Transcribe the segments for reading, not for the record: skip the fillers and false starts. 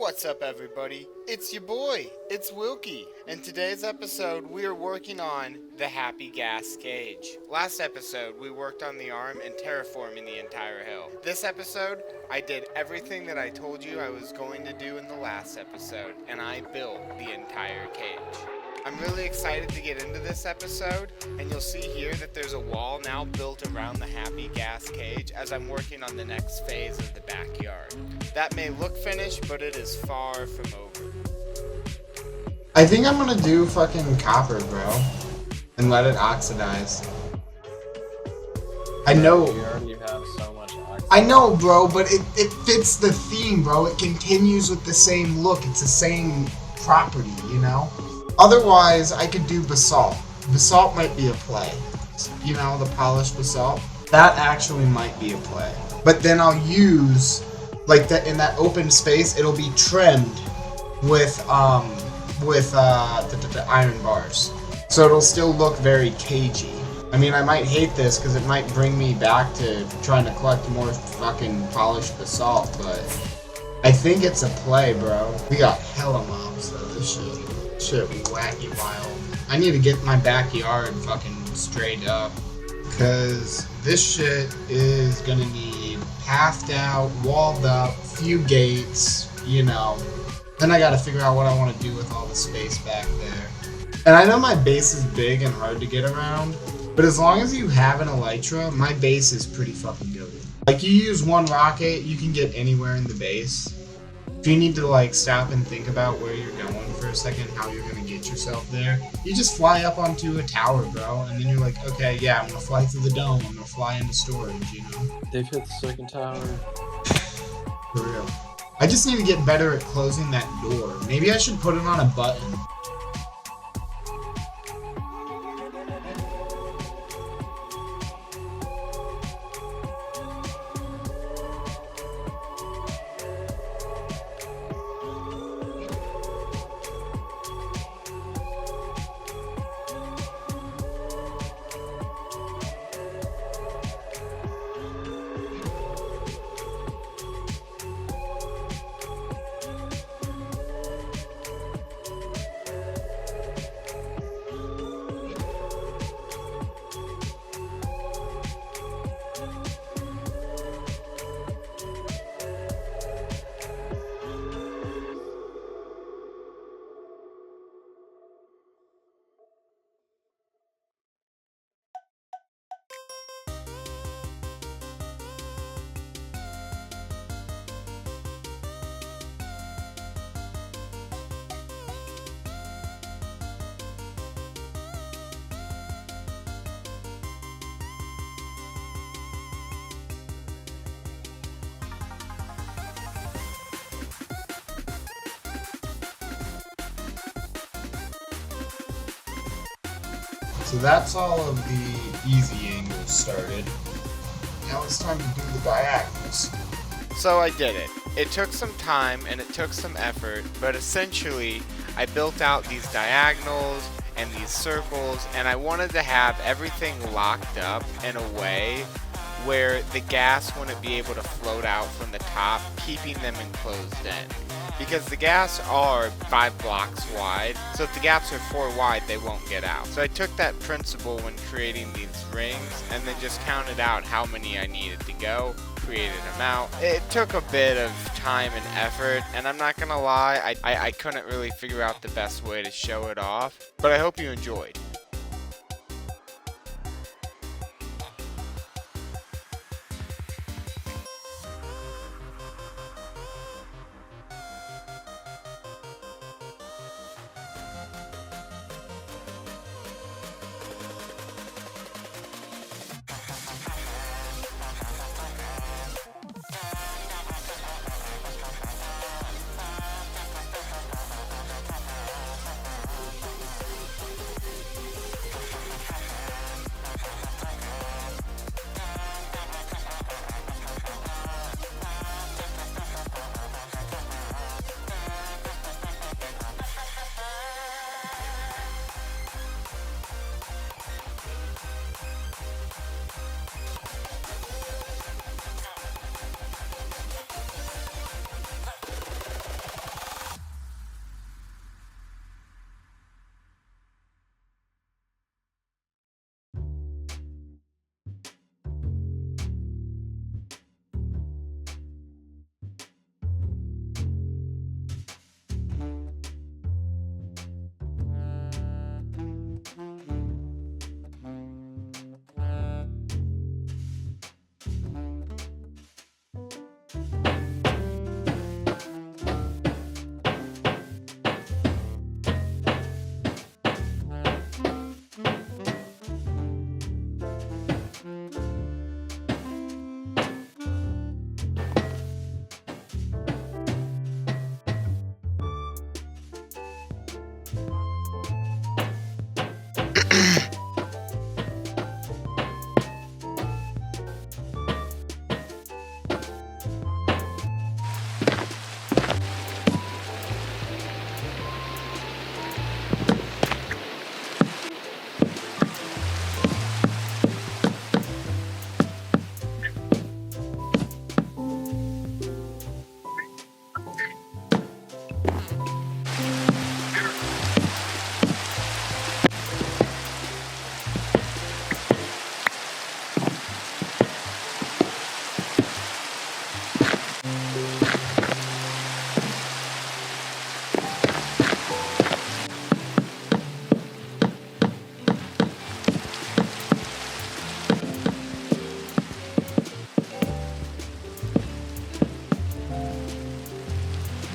What's up, everybody? It's your boy, it's Wilkie. In today's episode, we are working on the Happy Ghast cage. Last episode, we worked on the arm and terraforming the entire hill. This episode, I did everything that I told you I was going to do in the last episode, and I built the entire cage. I'm really excited to get into this episode, and you'll see here that there's a wall now built around the Happy Ghast cage as I'm working on the next phase of the backyard. That may look finished, but it is far from over. I think I'm gonna do fucking copper, bro, and let it oxidize. I know. You already have so much oxygen. I know, bro, but it fits the theme, bro. It continues with the same look. It's the same property, you know? Otherwise, I could do basalt. Basalt might be a play. You know, the polished basalt? That actually might be a play. But then I'll use, like, that in that open space, it'll be trimmed with the iron bars. So it'll still look very cagey. I mean, I might hate this because it might bring me back to trying to collect more fucking polished basalt, but I think it's a play, bro. We got hella mobs, though. This shit wacky wild. I need to get my backyard fucking straight up, because this shit is gonna need pathed out, walled up, few gates, you know. Then I gotta figure out what I want to do with all the space back there. And I know my base is big and hard to get around, but as long as you have an elytra, my base is pretty fucking good. Like, you use one rocket, you can get anywhere in the base. If you need to, like, stop and think about where you're going for a second, how you're gonna get yourself there, you just fly up onto a tower, bro, and then you're like, okay, yeah, I'm gonna fly through the dome, I'm gonna fly into storage, you know? They've hit the second tower. For real. I just need to get better at closing that door. Maybe I should put it on a button. So that's all of the easy angles started. Now it's time to do the diagonals. So I did it. It took some time and it took some effort, but essentially I built out these diagonals and these circles, and I wanted to have everything locked up in a way where the gas wouldn't be able to float out from the top, keeping them enclosed in. Because the gaps are 5 blocks wide, so if the gaps are 4 wide, they won't get out. So I took that principle when creating these rings, and then just counted out how many I needed to go, created them out. It took a bit of time and effort, and I'm not gonna lie, I couldn't really figure out the best way to show it off, but I hope you enjoyed.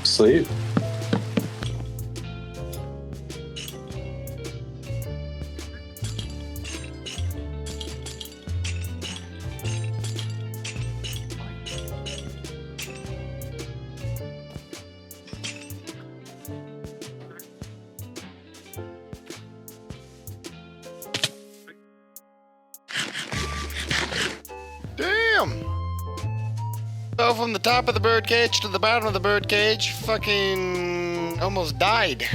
Sleep. Damn! Fell from the top of the birdcage to the bottom of the birdcage. Fucking almost died.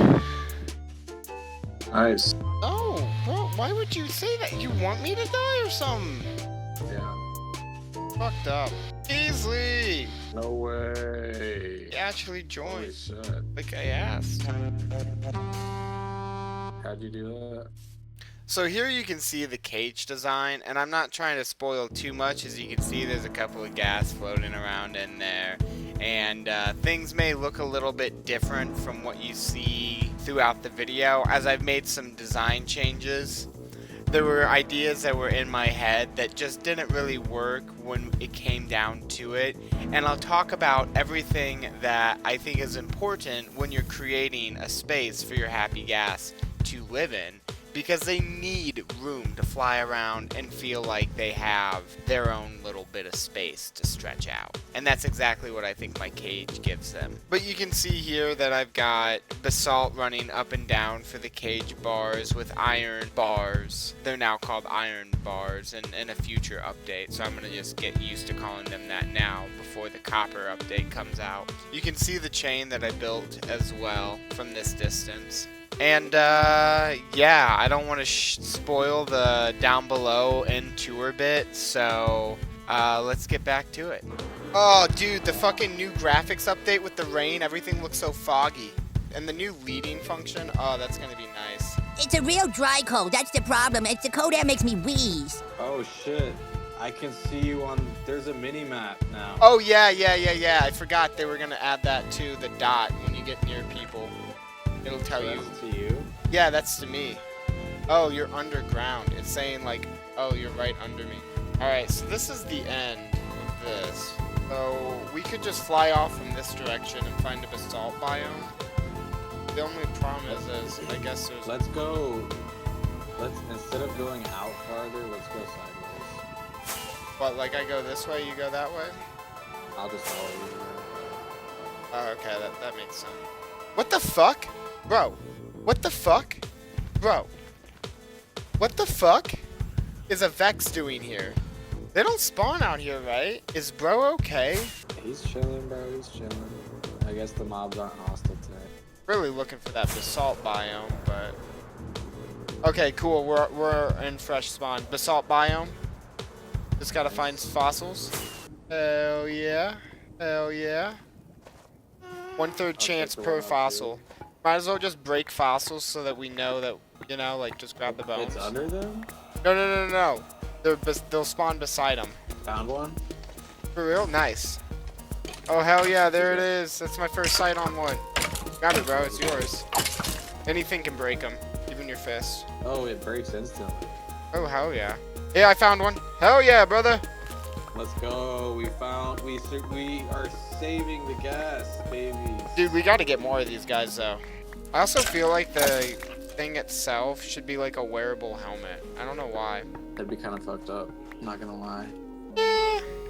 Nice. Oh, bro, why would you say that? You want me to die or something? Yeah. Fucked up. Easily! No way. He actually Holy joined, shit. like I asked. How'd you do that? So here you can see the cage design, and I'm not trying to spoil too much. As you can see, there's a couple of gas floating around in there, and things may look a little bit different from what you see throughout the video, as I've made some design changes. There were ideas that were in my head that just didn't really work when it came down to it, and I'll talk about everything that I think is important when you're creating a space for your Happy Ghast to live in, because they need room to fly around and feel like they have their own little bit of space to stretch out. And that's exactly what I think my cage gives them. But you can see here that I've got basalt running up and down for the cage bars with iron bars. They're now called iron bars in a future update, so I'm going to just get used to calling them that now before the copper update comes out. You can see the chain that I built as well from this distance. And yeah, I don't want to spoil the down below end tour bit, so let's get back to it. Oh, dude, the fucking new graphics update with the rain, everything looks so foggy. And the new leading function, oh, that's gonna be nice. It's a real dry cold, that's the problem. It's the cold air makes me wheeze. Oh shit. I can see you on, there's a mini map now. Oh yeah, I forgot they were gonna add that to the dot when you get near people. It'll tell you. That's to you? Yeah, that's to me. Oh, you're underground. It's saying like, oh, you're right under me. Alright, so this is the end of this. So we could just fly off from this direction and find a basalt biome. The only problem is I guess there's... Let's go. Instead of going out farther, let's go sideways. But like I go this way, you go that way? I'll just follow you. Oh, okay, that makes sense. What the fuck? Bro, what the fuck? Bro, what the fuck is a Vex doing here? They don't spawn out here, right? Is bro okay? He's chilling, bro. He's chilling. I guess the mobs aren't hostile today. Really looking for that basalt biome, but... Okay, cool. We're in fresh spawn. Basalt biome. Just gotta find fossils. Hell yeah. Hell yeah. 1/3 chance per fossil. Might as well just break fossils so that we know that, you know, like just grab the bones. It's under them? No. They'll spawn beside them. Found one? For real? Nice. Oh, hell yeah, there it is. That's my first sight on one. Got it, bro. It's yours. Anything can break them, even your fist. Oh, it breaks instantly. Oh, hell yeah. Yeah, I found one. Hell yeah, brother. Let's go. We are saving the gas, babies. Dude, we gotta get more of these guys, though. I also feel like the thing itself should be like a wearable helmet. I don't know why. That'd be kind of fucked up. Not gonna lie.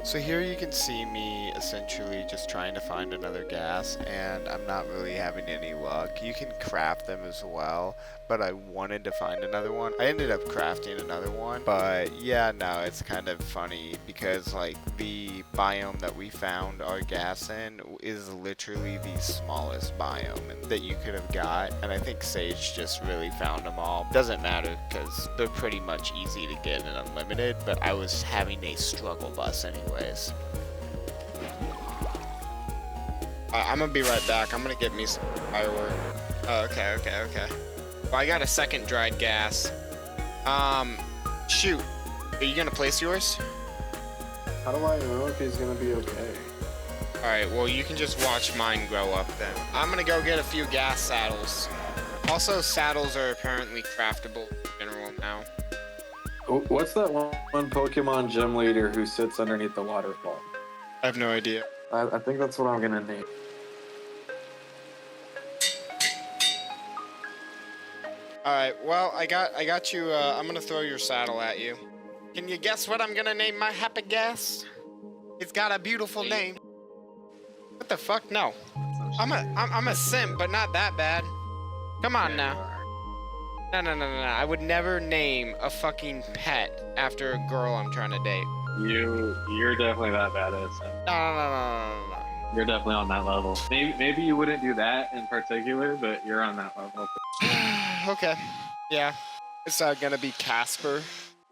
So here you can see me essentially just trying to find another gas, and I'm not really having any luck. You can craft them as well, but I wanted to find another one. I ended up crafting another one, but yeah, no, it's kind of funny because like the biome that we found our gas in is literally the smallest biome that you could have got, and I think Sage just really found them all. Doesn't matter because they're pretty much easy to get and unlimited, but I was having a struggle bus anyways. I'm gonna be right back. I'm gonna get me some firework. Oh, okay. Well, I got a second dried gas. Shoot. Are you gonna place yours? How do I know if he's gonna be okay? Alright, well, you can just watch mine grow up then. I'm gonna go get a few gas saddles. Also, saddles are apparently craftable in general now. What's that one Pokemon gym leader who sits underneath the waterfall? I have no idea. I think that's what I'm gonna name. Alright, well, I got you, I'm gonna throw your saddle at you. Can you guess what I'm gonna name my Happy Ghast? It's got a beautiful name. What the fuck? No. I'm a simp, but not that bad. Come on now. No. I would never name a fucking pet after a girl I'm trying to date. You're definitely that bad at it. No. You're definitely on that level. Maybe you wouldn't do that in particular, but you're on that level. Okay. Yeah. It's gonna be Casper.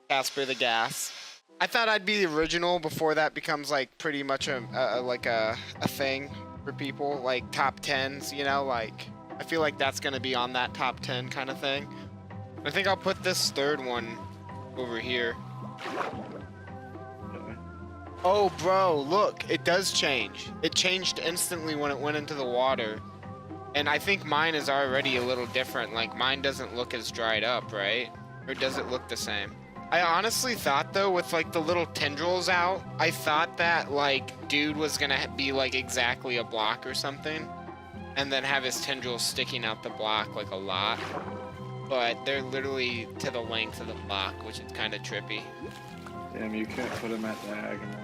Casper the Gas. I thought I'd be the original before that becomes like pretty much a thing for people, like top 10s, you know, like I feel like that's gonna be on that top 10 kind of thing. I think I'll put this third one over here. Oh, bro, look, it does change. It changed instantly when it went into the water. And I think mine is already a little different. Like, mine doesn't look as dried up, right? Or does it look the same? I honestly thought, though, with, like, the little tendrils out, I thought that, like, dude was gonna be, like, exactly a block or something. And then have his tendrils sticking out the block, like, a lot. But they're literally to the length of the block, which is kind of trippy. Damn, you can't put him at diagonals.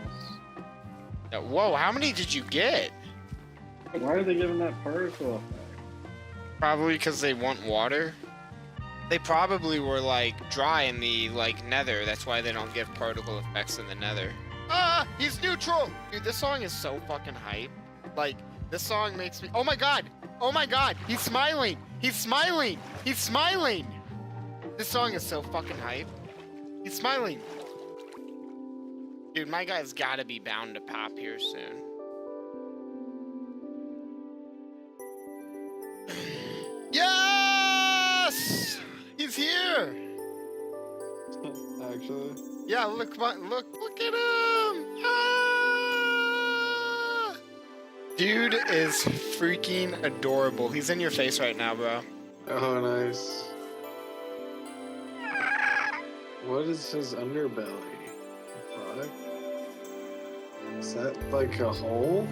Whoa, how many did you get? Why are they giving that particle effect? Probably because they want water. They probably were like dry in the like nether. That's why they don't give particle effects in the nether. Ah, he's neutral. Dude, this song is so fucking hype. Like, this song makes me. Oh my god. Oh my god. He's smiling. He's smiling. He's smiling. This song is so fucking hype. He's smiling. Dude, my guy's gotta be bound to pop here soon. Yes! He's here! Actually? Yeah, look at him! Ah! Dude is freaking adorable. He's in your face right now, bro. Oh, nice. What is his underbelly? A product? Is that like a hole?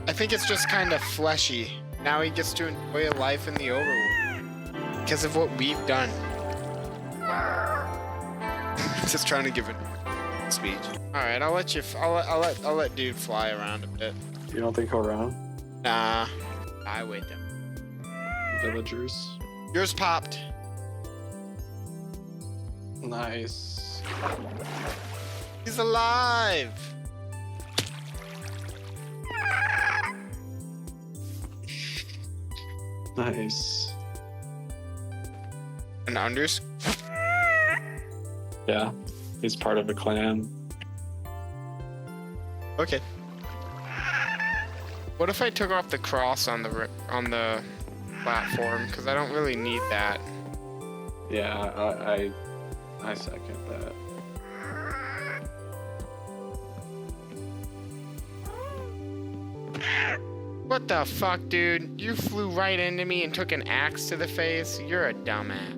I think it's just kind of fleshy. Now he gets to enjoy a life in the overworld because of what we've done. Just trying to give a speech. All right, I'll let you. I'll let dude fly around a bit. You don't think he'll run? Nah, I wait them. Villagers. Yours popped. Nice. He's alive. Nice. And unders. Yeah, he's part of a clan. Okay. What if I took off the cross on the platform? Because I don't really need that. Yeah, I second that. What the fuck, dude? You flew right into me and took an axe to the face? You're a dumbass.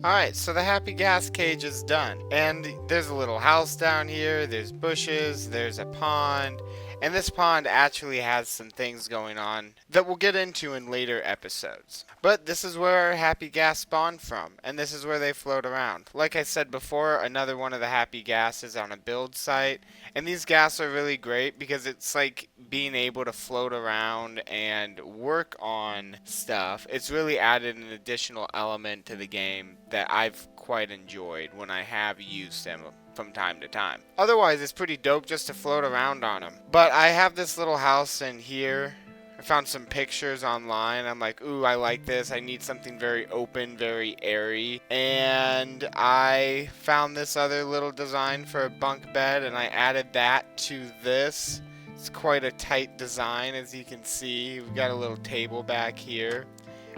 Alright, so the Happy Ghast cage is done. And there's a little house down here, there's bushes, there's a pond. And this pond actually has some things going on that we'll get into in later episodes. But this is where our Happy Ghast spawned from, and this is where they float around. Like I said before, another one of the Happy Ghast is on a build site, and these ghasts are really great because it's like being able to float around and work on stuff. It's really added an additional element to the game that I've quite enjoyed when I have used them from time to time. Otherwise, it's pretty dope just to float around on them. But I have this little house in here. I found some pictures online. I'm like, ooh, I like this. I need something very open, very airy. And I found this other little design for a bunk bed, and I added that to this. It's quite a tight design, as you can see. We've got a little table back here.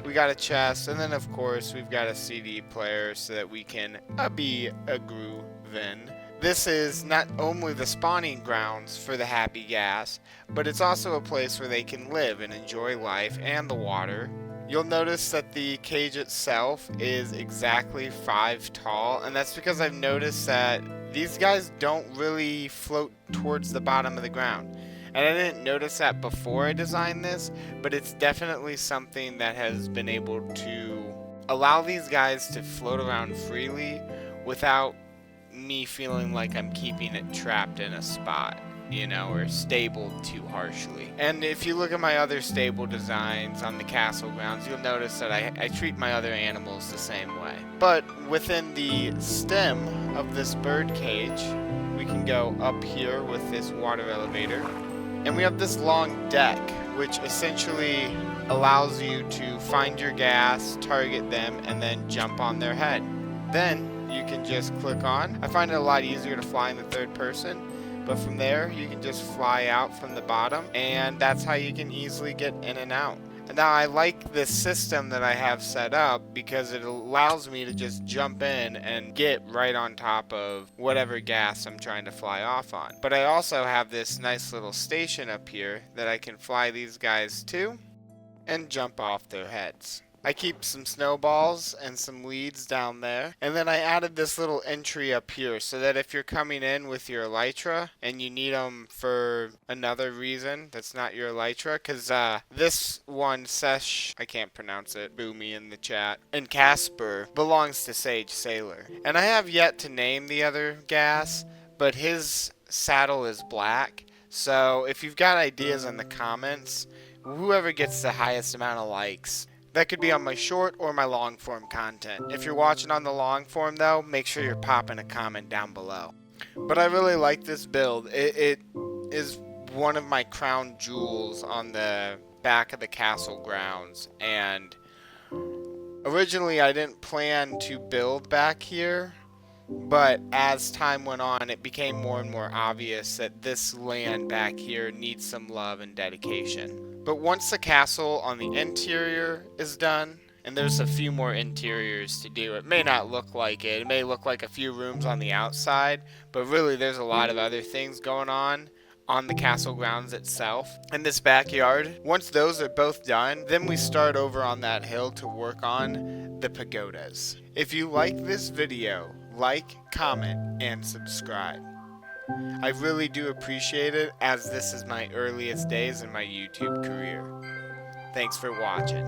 We got a chest, and then of course we've got a CD player so that we can be a groovin'. This is not only the spawning grounds for the Happy Ghast, but it's also a place where they can live and enjoy life and the water. You'll notice that the cage itself is exactly 5 tall, and that's because I've noticed that these guys don't really float towards the bottom of the ground. And I didn't notice that before I designed this, but it's definitely something that has been able to allow these guys to float around freely without me feeling like I'm keeping it trapped in a spot, you know, or stabled too harshly. And if you look at my other stable designs on the castle grounds, you'll notice that I treat my other animals the same way. But within the stem of this bird cage, we can go up here with this water elevator. And we have this long deck, which essentially allows you to find your gas, target them, and then jump on their head. Then you can just click on. I find it a lot easier to fly in the third person, but from there you can just fly out from the bottom, and that's how you can easily get in and out. And now I like this system that I have set up because it allows me to just jump in and get right on top of whatever gas I'm trying to fly off on. But I also have this nice little station up here that I can fly these guys to and jump off their heads. I keep some snowballs and some leads down there. And then I added this little entry up here so that if you're coming in with your elytra and you need them for another reason that's not your elytra, because this one, Sesh, I can't pronounce it, boo me in the chat, and Casper belongs to Sage Sailor. And I have yet to name the other gas, but his saddle is black. So if you've got ideas in the comments, whoever gets the highest amount of likes, that could be on my short or my long form content. If you're watching on the long form though, make sure you're popping a comment down below. But I really like this build. It is one of my crown jewels on the back of the castle grounds. And originally I didn't plan to build back here, but as time went on, it became more and more obvious that this land back here needs some love and dedication. But once the castle on the interior is done, and there's a few more interiors to do, it may not look like it. It may look like a few rooms on the outside, but really there's a lot of other things going on the castle grounds itself. In this backyard, once those are both done, then we start over on that hill to work on the pagodas. If you like this video, like, comment, and subscribe. I really do appreciate it, as this is my earliest days in my YouTube career. Thanks for watching.